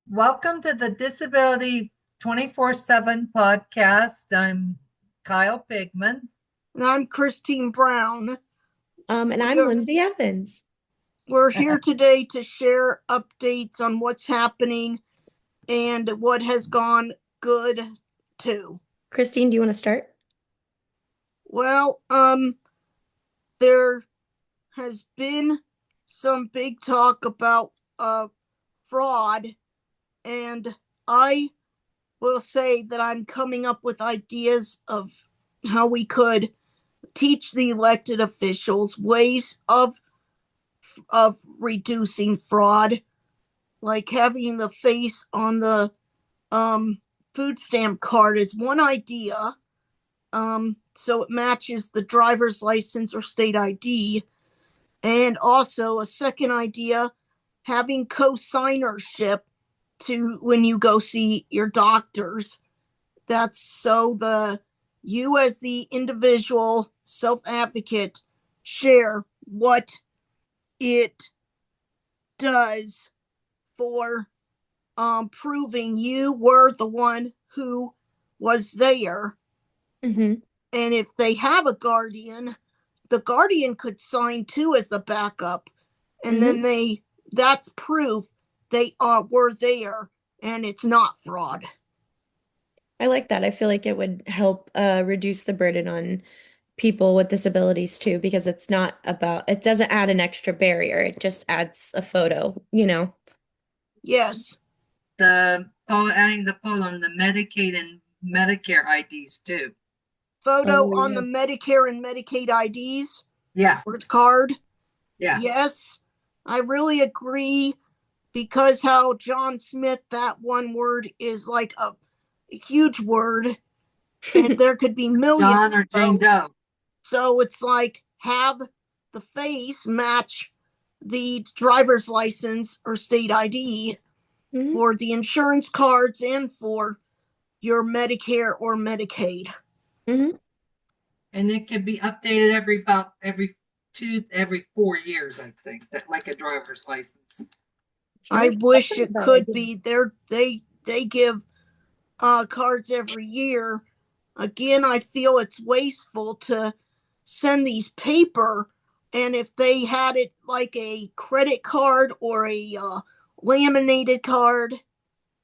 Welcome to the Disability 24/7 podcast. I'm Kyle Pigman. And I'm Christine Brown. And I'm Lindsey Evans. We're here today to share updates on what's happening and what has gone good too. Christine, do you want to start? Well, there has been some big talk about fraud, and I will say that I'm coming up with ideas of how we could teach the elected officials ways of reducing fraud, like having the face on the food stamp card is one idea, so it matches the driver's license or state ID. And also a second idea, having co-signership to when you go see your doctors. That's so you as the individual self-advocate share what it does for proving you were the one who was there. Mm-hmm. And if they have a guardian, the guardian could sign too as the backup. And then that's proof they were there and it's not fraud. I like that. I feel like it would help reduce the burden on people with disabilities too, because it doesn't add an extra barrier. It just adds a photo, Yes. Adding the photo on the Medicaid and Medicare IDs too. Photo on the Medicare and Medicaid IDs. Yeah. Or card. Yeah. Yes. I really agree, because how John Smith, that one word is like a huge word. And there could be millions. John or Jane Doe. So it's like have the face match the driver's license or state ID for the insurance cards and for your Medicare or Medicaid. Mm-hmm. And it can be updated every 4 years, I think, that like a driver's license. I wish it could be. They give cards every year. Again, I feel it's wasteful to send these paper, and if they had it like a credit card or a laminated card,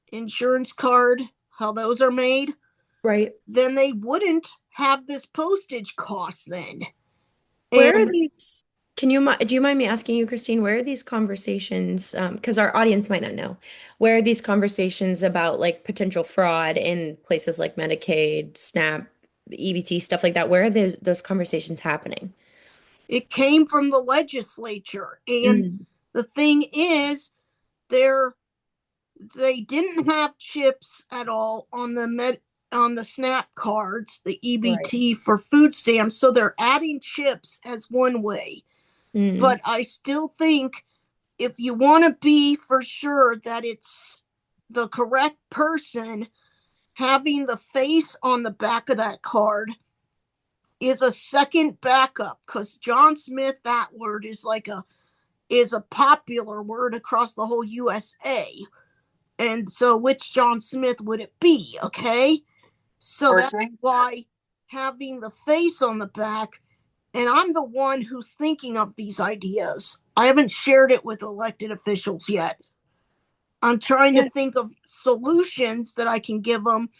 insurance card, how those are made, right, then they wouldn't have this postage cost then. Where are these? Do you mind me asking you, Christine, where are these conversations? Because our audience might not know. Where are these conversations about like potential fraud in places like Medicaid, SNAP, EBT, stuff like that? Where are those conversations happening? It came from the legislature. And the thing is, they didn't have chips at all on the SNAP cards, the EBT for food stamps. So they're adding chips as one way. But I still think if you want to be for sure that it's the correct person, having the face on the back of that card is a second backup, because John Smith, that word is a popular word across the whole USA. And so which John Smith would it be? Okay. So that's why having the face on the back, and I'm the one who's thinking of these ideas. I haven't shared it with elected officials yet. I'm trying to think of solutions that I can give them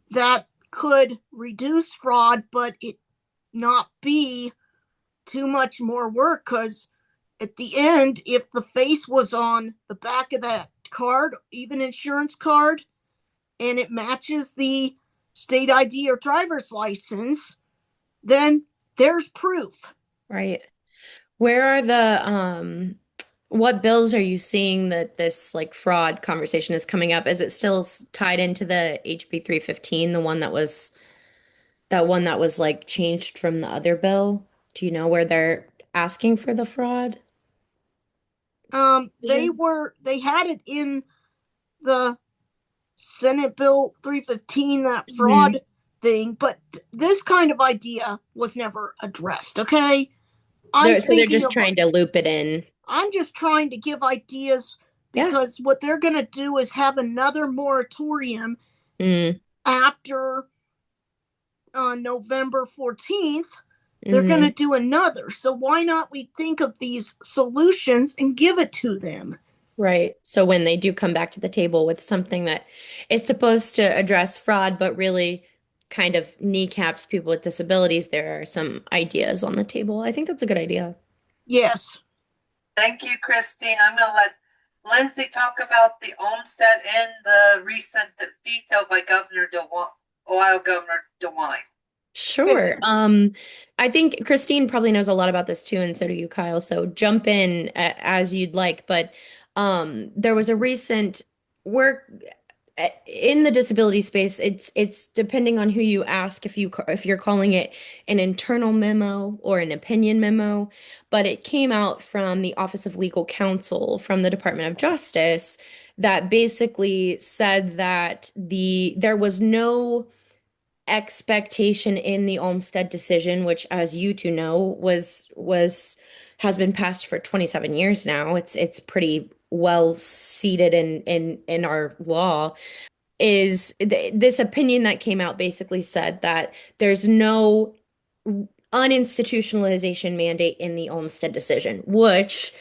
that could reduce fraud, but it not be too much more work, because at the end, if the face was on the back of that card, even insurance card, and it matches the state ID or driver's license, then there's proof. Right. Where are the what bills are you seeing that this like fraud conversation is coming up? Is it still tied into the HB 315, the one that was like changed from the other bill? Do you know where they're asking for the fraud? They had it in the Senate Bill 315, that fraud thing, but this kind of idea was never addressed. Okay, I'm So they're thinking just of. trying to loop it in. I'm just trying to give ideas Yeah. because what they're going to do is have another moratorium Mm, after November 14th. They're going to hmm. do another. So why not we think of these solutions and give it to them? Right. So when they do come back to the table with something that is supposed to address fraud, but really kind of kneecaps people with disabilities, there are some ideas on the table. I think that's a good idea. Yes. Thank you, Christine. I'm going to let Lindsey talk about the Olmstead and the recent veto by Ohio Governor DeWine. Sure. I think Christine probably knows a lot about this too, and so do you, Kyle. So jump in as you'd like. But there was a recent work in the disability space. It's depending on who you ask if you're calling it an internal memo or an opinion memo. But it came out from the Office of Legal Counsel from the Department of Justice that basically said that there was no expectation in the Olmstead decision, which, as you two know, was has been passed for 27 years now. It's pretty well seated in our law. This opinion that came out basically said that there's no uninstitutionalization mandate in the Olmstead decision, which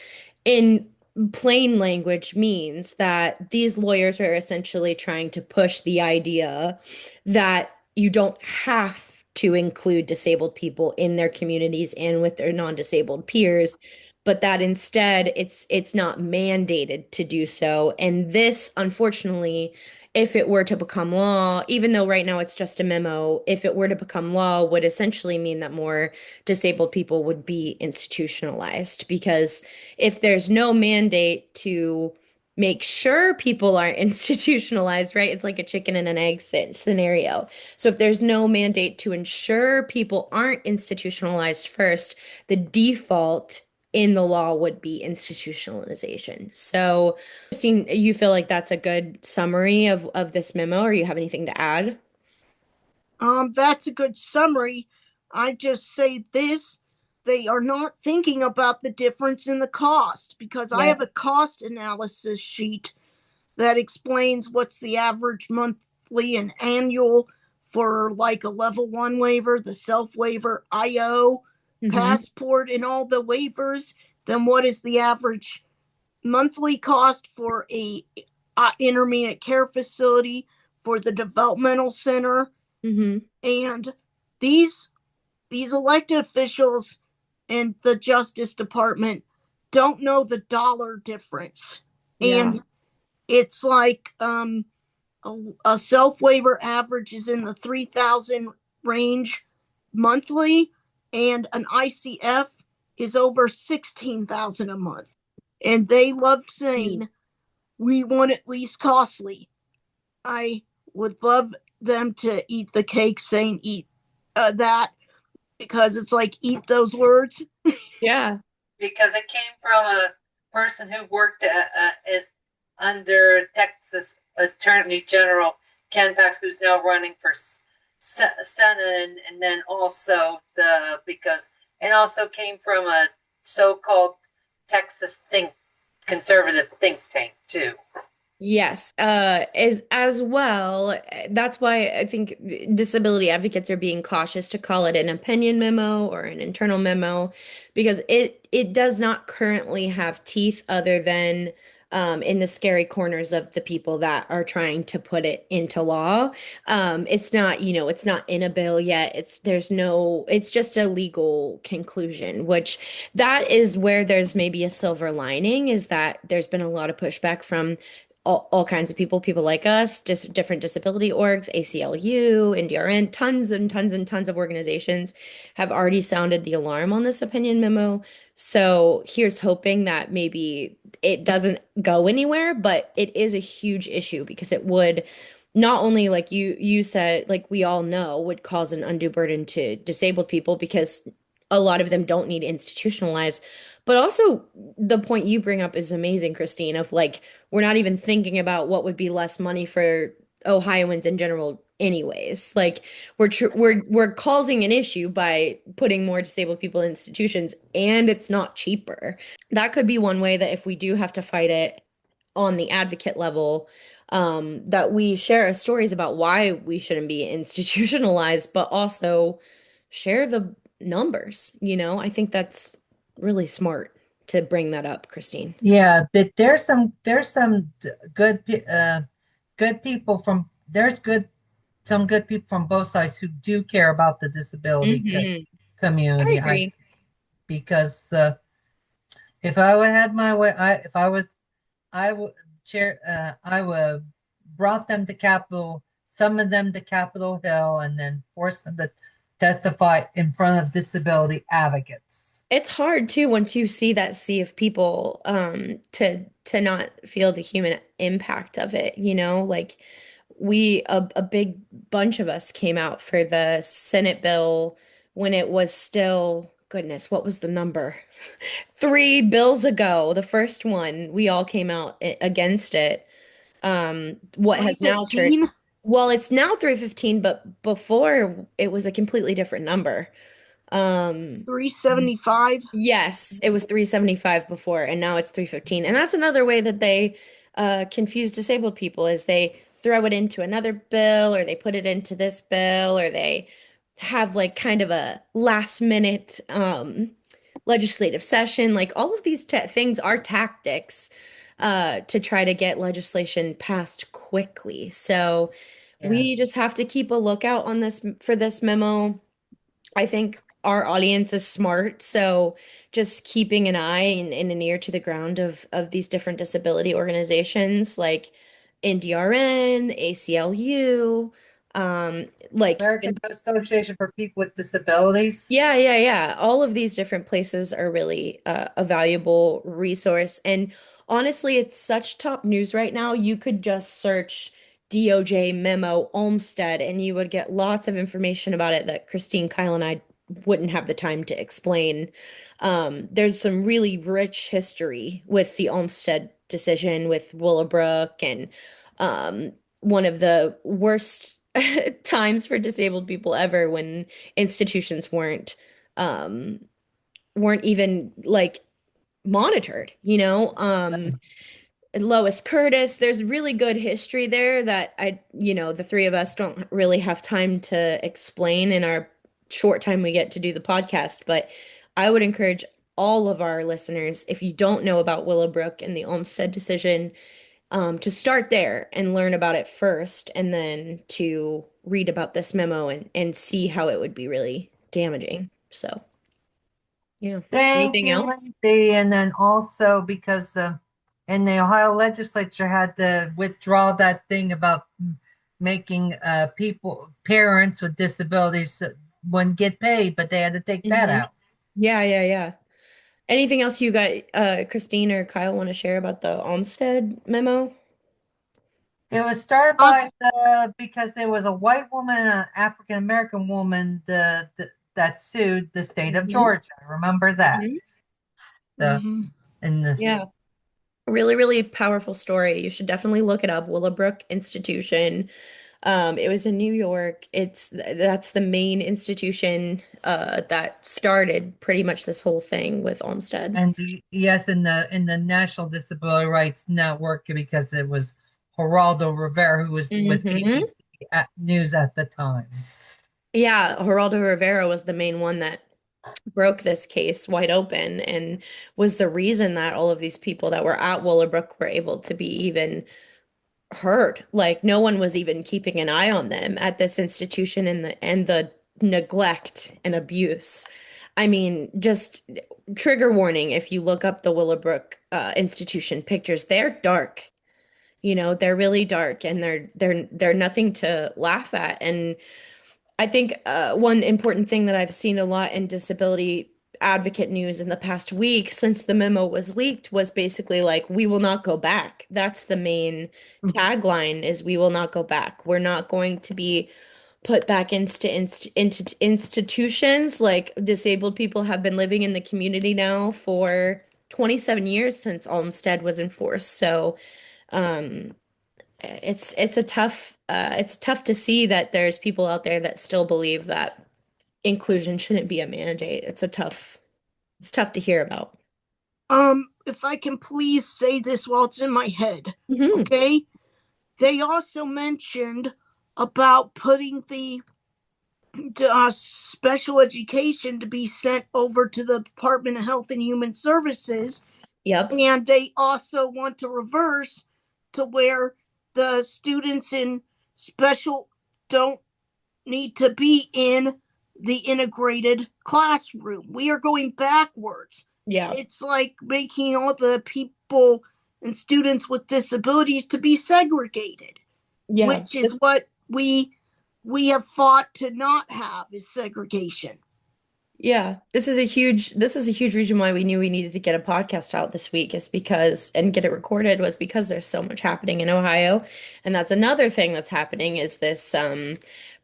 in plain language means that these lawyers are essentially trying to push the idea that you don't have to include disabled people in their communities and with their non-disabled peers, but that instead it's not mandated to do so. And this, unfortunately, if it were to become law, even though right now it's just a memo, if it were to become law, would essentially mean that more disabled people would be institutionalized. Because if there's no mandate to make sure people are institutionalized, right? It's like a chicken and an egg scenario. So if there's no mandate to ensure people aren't institutionalized first, the default in the law would be institutionalization. So, Christine, you feel like that's a good summary of this memo, or you have anything to add? That's a good summary. I just say this, they are not thinking about the difference in the cost because I Yeah. have a cost analysis sheet that explains what's the average monthly and annual for like a level 1 waiver, the self waiver, IO, Mm-hmm. passport, and all the waivers. Then what is the average monthly cost for a intermediate care facility, for the developmental center? Mm-hmm. And these these elected officials in the Justice Department don't know the dollar difference. Yeah. And it's like a self waiver average is in the 3,000 range monthly, and an ICF is over 16,000 a month. And they love saying, we want it least costly. I would love them to eat the cake saying eat that, because it's like eat those words. Yeah. Because it came from a person who worked under Texas Attorney General Ken Pax, who's now running for Senate, and then also and also came from a so-called Texas conservative think tank too. Yes, as well. That's why I think disability advocates are being cautious to call it an opinion memo or an internal memo, because it does not currently have teeth other than in the scary corners of the people that are trying to put it into law. It's not, it's not in a bill yet. It's just a legal conclusion, which that is where there's maybe a silver lining, is that there's been a lot of pushback from all kinds of people like us, just different disability orgs, ACLU, NDRN, tons and tons and tons of organizations have already sounded the alarm on this opinion memo. So here's hoping that maybe it doesn't go anywhere, but it is a huge issue because it would not only, like you said, like we all know, would cause an undue burden to disabled people because a lot of them don't need institutionalized, but also the point you bring up is amazing, Christine, of like we're not even thinking about what would be less money for Ohioans in general anyways. Like we're causing an issue by putting more disabled people in institutions, and it's not cheaper. That could be one way that if we do have to fight it on the advocate level, that we share our stories about why we shouldn't be institutionalized, but also share the numbers, you know? I think that's really smart to bring that up, Christine. Yeah, but there's some good people from there's good some good people from both sides who do care about the disability Hmm. I community. I agree. because if I would had my way, if I was I would I would brought them to Capitol, summoned them to Capitol Hill, and then forced them to testify in front of disability advocates. It's hard too once you see that sea of people to not feel the human impact of it, you know? Like a big bunch of us came out for the Senate bill when it was still, goodness, what was the number? 3 bills ago, the first one, we all came out against it. What has now turned, 315, well, it's now 315, but before it was a completely different number. Um, 375. Yes, it was 375 before, and now it's 315. And that's another way that they confuse disabled people is they throw it into another bill, or they put it into this bill, or they have like kind of a last minute legislative session. Like all of these things are tactics to try to get legislation passed quickly. So Yeah. we just have to keep a lookout on this for this memo. I think our audience is smart, so just keeping an eye and an ear to the ground of these different disability organizations like NDRN, ACLU, like American Association for People with Disabilities. yeah, yeah, yeah. All of these different places are really a valuable resource. And honestly, it's such top news right now. You could just search DOJ memo Olmstead and you would get lots of information about it that Christine, Kyle, and I wouldn't have the time to explain. There's some really rich history with the Olmstead decision with Willowbrook and one of the worst times for disabled people ever when institutions um weren't even like monitored, you know? And Lois Curtis, there's really good history there that the three of us don't really have time to explain in our short time we get to do the podcast, but I would encourage all of our listeners, if you don't know about Willowbrook and the Olmstead decision, to start there and learn about it first, and then to read about this memo and see how it would be really damaging. So, yeah. Thank Anything you, else? Lindsey. And then also because in the Ohio legislature had to withdraw that thing about making parents with disabilities wouldn't get paid, but they had to take that Hmm. out. Yeah, yeah, yeah. Anything else you got, Christine or Kyle, want to share about the Olmstead memo? It was started Uh, by because there was a white woman, an African American woman, that sued the state of Hmm. Georgia. Remember that? Hmm. The mhm. and the Yeah. Really, really powerful story. You should definitely look it up. Willowbrook Institution. It was in New York. That's the main institution that started pretty much this whole thing with Olmstead. yes, in the National Disability Rights Network because it was Geraldo Rivera who was with Hmm. ABC News at the time. Yeah, Geraldo Rivera was the main one that broke this case wide open and was the reason that all of these people that were at Willowbrook were able to be even heard. Like no one was even keeping an eye on them at this institution and the neglect and abuse. I mean, just trigger warning if you look up the Willowbrook institution pictures, they're dark. You know, they're really dark and they're nothing to laugh at. And I think one important thing that I've seen a lot in disability advocate news in the past week since the memo was leaked was basically like, we will not go back. That's the main tagline is we will not go back. We're not going to be put back into institutions. Like disabled people have been living in the community now for 27 years since Olmstead was enforced. So, um, It's tough to see that there's people out there that still believe that inclusion shouldn't be a mandate. It's tough to hear about. If I can please say this while it's in my head, Hmm. okay? They also mentioned about putting the special education to be sent over to the Department of Health and Human Services. Yep. And they also want to reverse to where the students in special don't need to be in the integrated classroom. We are going backwards. Yeah. It's like making all the people and students with disabilities to be segregated, Yeah. which is what we have fought to not have is segregation. Yeah, this is a huge reason why we knew we needed to get a podcast out this week is because and get it recorded was because there's so much happening in Ohio. And that's another thing that's happening is this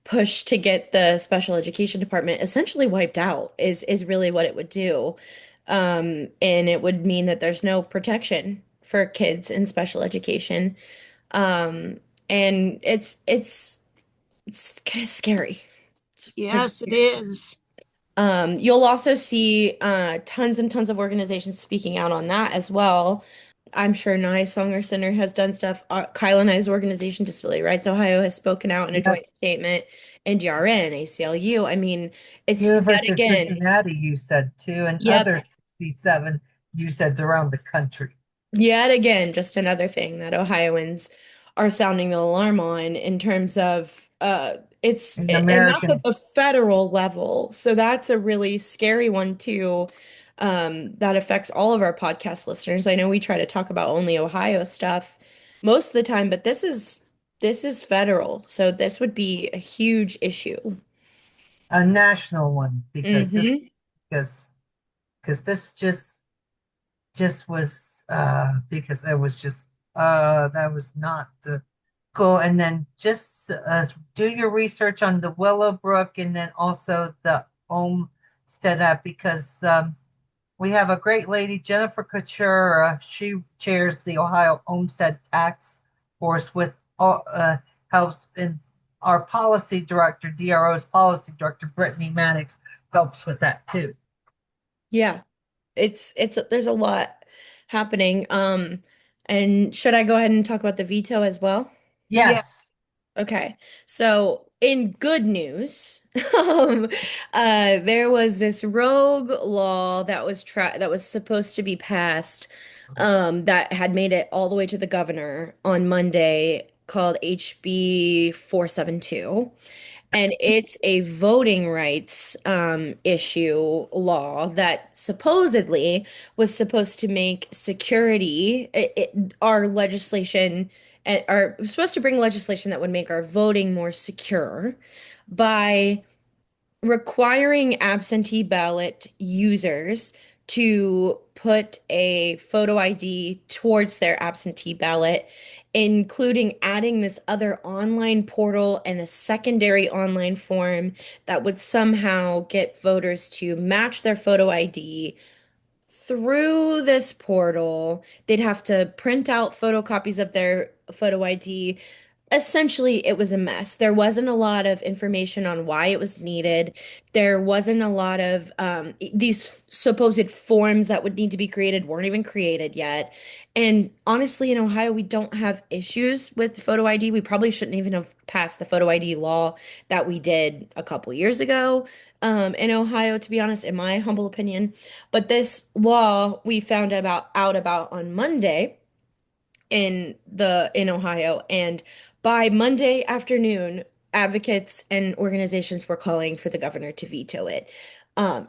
push to get the special education department essentially wiped out is really what it would do. And it would mean that there's no protection for kids in special education. Um, and it's kind of scary. It's pretty Yes, it scary. is. You'll also see tons and tons of organizations speaking out on that as well. I'm sure Nye Songer Center has done stuff. Kyle and I's organization, Disability Rights Ohio, has spoken out in a Yes, joint statement. NDRN, ACLU. I mean, it's yet University of again, Cincinnati, you said too, and yep, other 67 you said around the country. yet again, just another thing that Ohioans are sounding the alarm on in terms of In and that's at Americans, the federal level. So that's a really scary one too. That affects all of our podcast listeners. I know we try to talk about only Ohio stuff most of the time, but this is federal. So this would be a huge issue. a national one, because Hmm. because this just was because that was just that was not cool. And then just do your research on the Willowbrook and then also the Olmstead app, because we have a great lady, Jennifer Couture. She chairs the Ohio Olmstead Tax Force with helps in our policy director, DRO's policy director, Brittany Mannix, helps with that too. Yeah. It's there's a lot happening. And should I go ahead and talk about the veto as well? Yeah. Yes. Okay. So in good news, there was this rogue law that was supposed to be passed, that had made it all the way to the governor on Monday called HB 472. And it's a voting rights issue law that supposedly was supposed to make security, our legislation, are supposed to bring legislation that would make our voting more secure by requiring absentee ballot users to put a photo ID towards their absentee ballot, including adding this other online portal and a secondary online form that would somehow get voters to match their photo ID through this portal. They'd have to print out photocopies of their photo ID. Essentially, it was a mess. There wasn't a lot of information on why it was needed. There wasn't a lot of these supposed forms that would need to be created weren't even created yet. And honestly, in Ohio, we don't have issues with photo ID. We probably shouldn't even have passed the photo ID law that we did a couple years ago in Ohio, to be honest, in my humble opinion. But this law we found out about on Monday in Ohio, and by Monday afternoon, advocates and organizations were calling for the governor to veto it.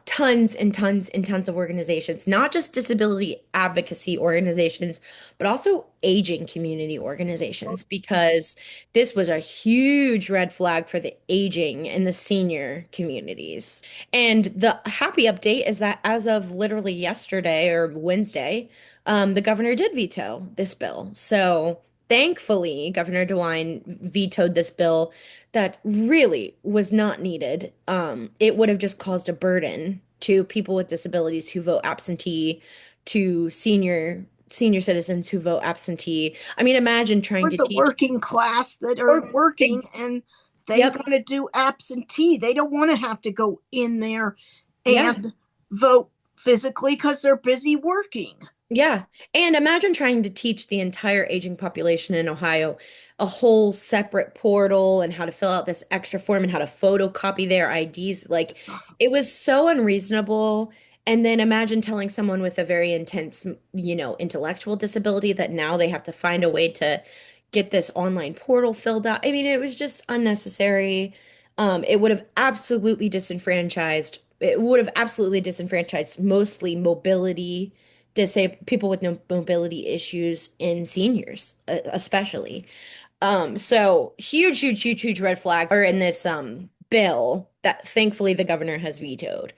Tons and tons and tons of organizations, not just disability advocacy organizations, but also aging community organizations, because this was a huge red flag for the aging and the senior communities. And the happy update is that as of literally yesterday or Wednesday, the governor did veto this bill. So thankfully, Governor DeWine vetoed this bill that really was not needed. It would have just caused a burden to people with disabilities who vote absentee, to senior senior citizens who vote absentee. I mean, imagine trying Or to the teach working class that are or working and they yep, want to do absentee. They don't want to have to go in there yeah. and vote physically because they're busy working. Yeah. And imagine trying to teach the entire aging population in Ohio a whole separate portal and how to fill out this extra form and how to photocopy their IDs. Like it was so unreasonable. And then imagine telling someone with a very intense, intellectual disability that now they have to find a way to get this online portal filled out. I mean, it was just unnecessary. It would have absolutely disenfranchised. It would have absolutely disenfranchised mostly mobility people with no mobility issues and seniors, especially. So huge, huge, huge, huge red flags are in this bill that thankfully the governor has vetoed.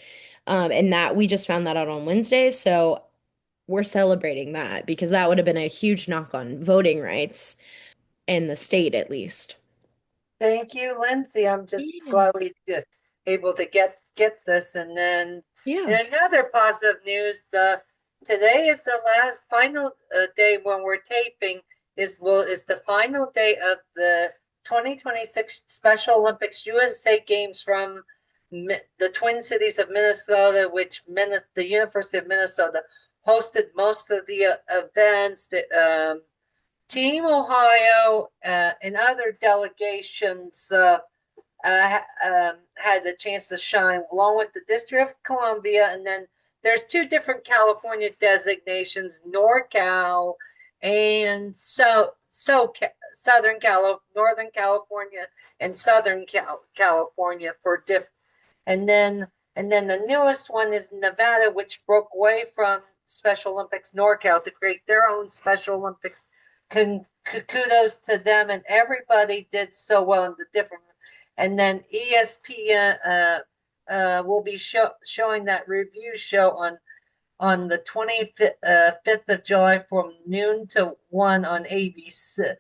And that we just found that out on Wednesday. So we're celebrating that because that would have been a huge knock on voting rights in the state, at least. Thank you, Lindsey. I'm just Yeah. glad we did able to get this. And then Yeah. in another positive news, the today is the last final day when we're taping is the final day of the 2026 Special Olympics USA Games from the Twin Cities of Minnesota, which the University of Minnesota hosted most of the events. Team Ohio and other delegations had the chance to shine, along with the District of Columbia, and then there's two different California designations: NorCal and Northern California, and Southern California for and then the newest one is Nevada, which broke away from Special Olympics NorCal to create their own Special Olympics. Kudos to them, and everybody did so well in the different. And then ESPN will be showing that review show on the 25th of July from noon to 1 on ABC.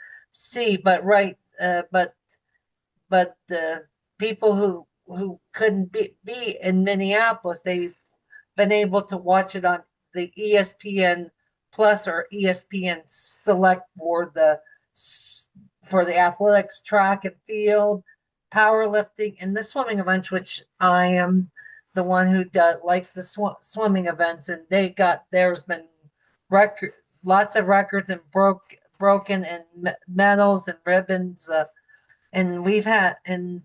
But the people who couldn't be in Minneapolis, they've been able to watch it on the ESPN Plus or ESPN Select for the athletics, track and field, powerlifting, and the swimming events, which I am the one who likes the swimming events, and there's been record lots of records and broken and medals and ribbons, and we've had and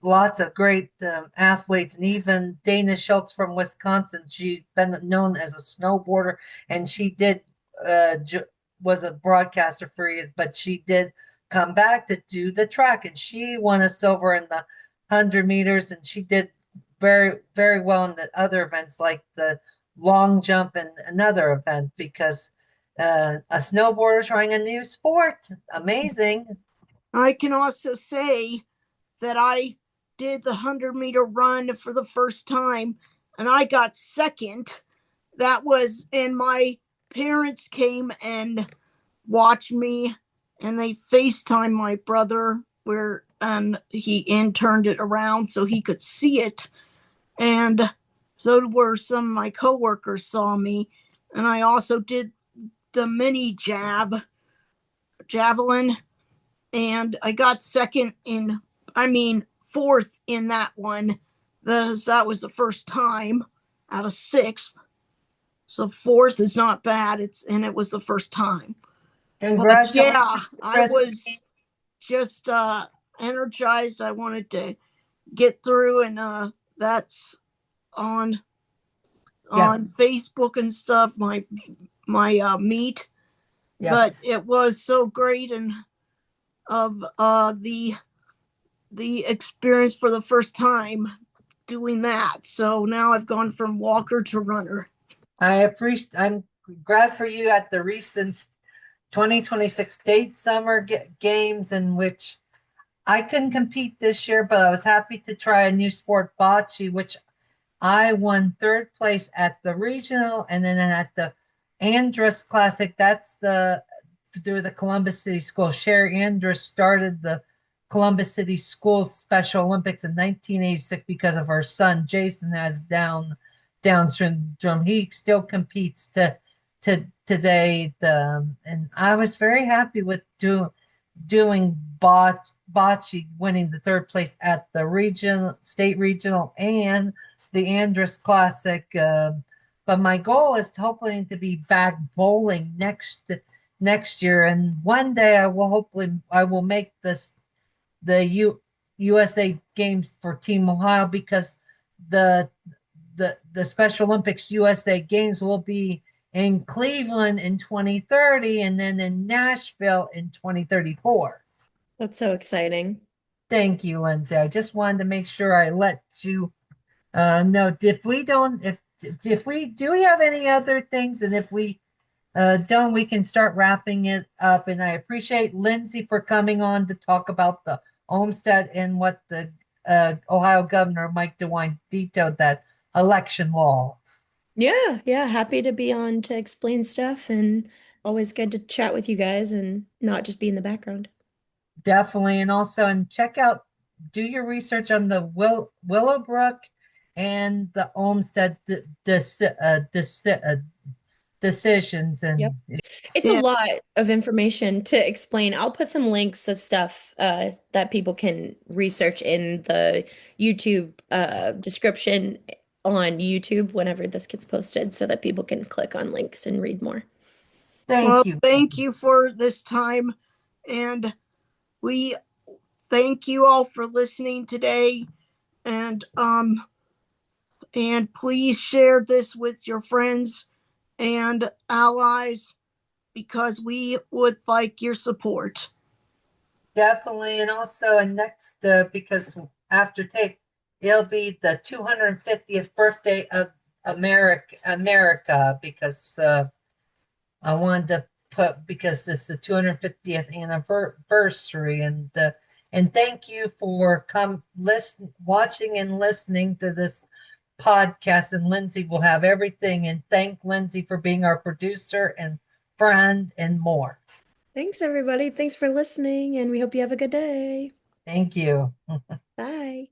lots of great athletes, and even Dana Schultz from Wisconsin. She's been known as a snowboarder, and she did was a broadcaster for years, but she did come back to do the track, and she won a silver in the 100 meters, and she did very, very well in the other events like the long jump and another event because a snowboarder trying a new sport. Amazing. I can also say that I did the 100-meter run for the first time and I got second. That was, and my parents came and watched me, and they FaceTimed my brother and he turned it around so he could see it. And so were some of my coworkers saw me. And I also did the mini javelin, and I got fourth in that one. That was the first time out of sixth. So fourth is not bad. It was the first time. But yeah, I was just energized. I wanted to get through, and that's on Facebook and stuff. My meet, but it was so great, and of the experience for the first time doing that. So now I've gone from walker to runner. I'm glad for you at the recent 2026 state summer games, in which I couldn't compete this year, but I was happy to try a new sport, bocce, which I won third place at the regional, and then at the Andrus Classic. That's through the Columbus City Schools. Sherry Andrus started the Columbus City Schools Special Olympics in 1986 because of her son Jason has Down syndrome. He still competes to today. And I was very happy with doing bocce, winning the third place at the state regional, and the Andrus Classic. But my goal is hopefully to be back bowling next year, and one day I will make the USA Games for Team Ohio, because the the Special Olympics USA Games will be in Cleveland in 2030 and then in Nashville in 2034. That's so exciting. Thank you, Lindsay. I just wanted to make sure I let you know. If we do we have any other things, and if we don't, we can start wrapping it up. And I appreciate Lindsay for coming on to talk about the Olmstead and what the Ohio Governor Mike DeWine vetoed, that election law. Yeah, yeah, happy to be on to explain stuff, and always good to chat with you guys and not just be in the background. Definitely. And also, and do your research on the Willowbrook and the Olmstead decisions. And Yep. It's a lot of information to explain. I'll put some links of stuff that people can research in the YouTube description on YouTube whenever this gets posted, so that people can click on links and read more. Thank you for this time, and we thank you all for listening today, and please share this with your friends and allies, because we would like your support. Definitely. And also, and next, because it'll be the 250th birthday of America, because I wanted to because it's the 250th anniversary. And thank you for watching and listening to this podcast. And Lindsay will have everything. And thank Lindsay for being our producer and friend and more. Thanks, everybody. Thanks for listening, and we hope you have a good day. Thank you. Bye.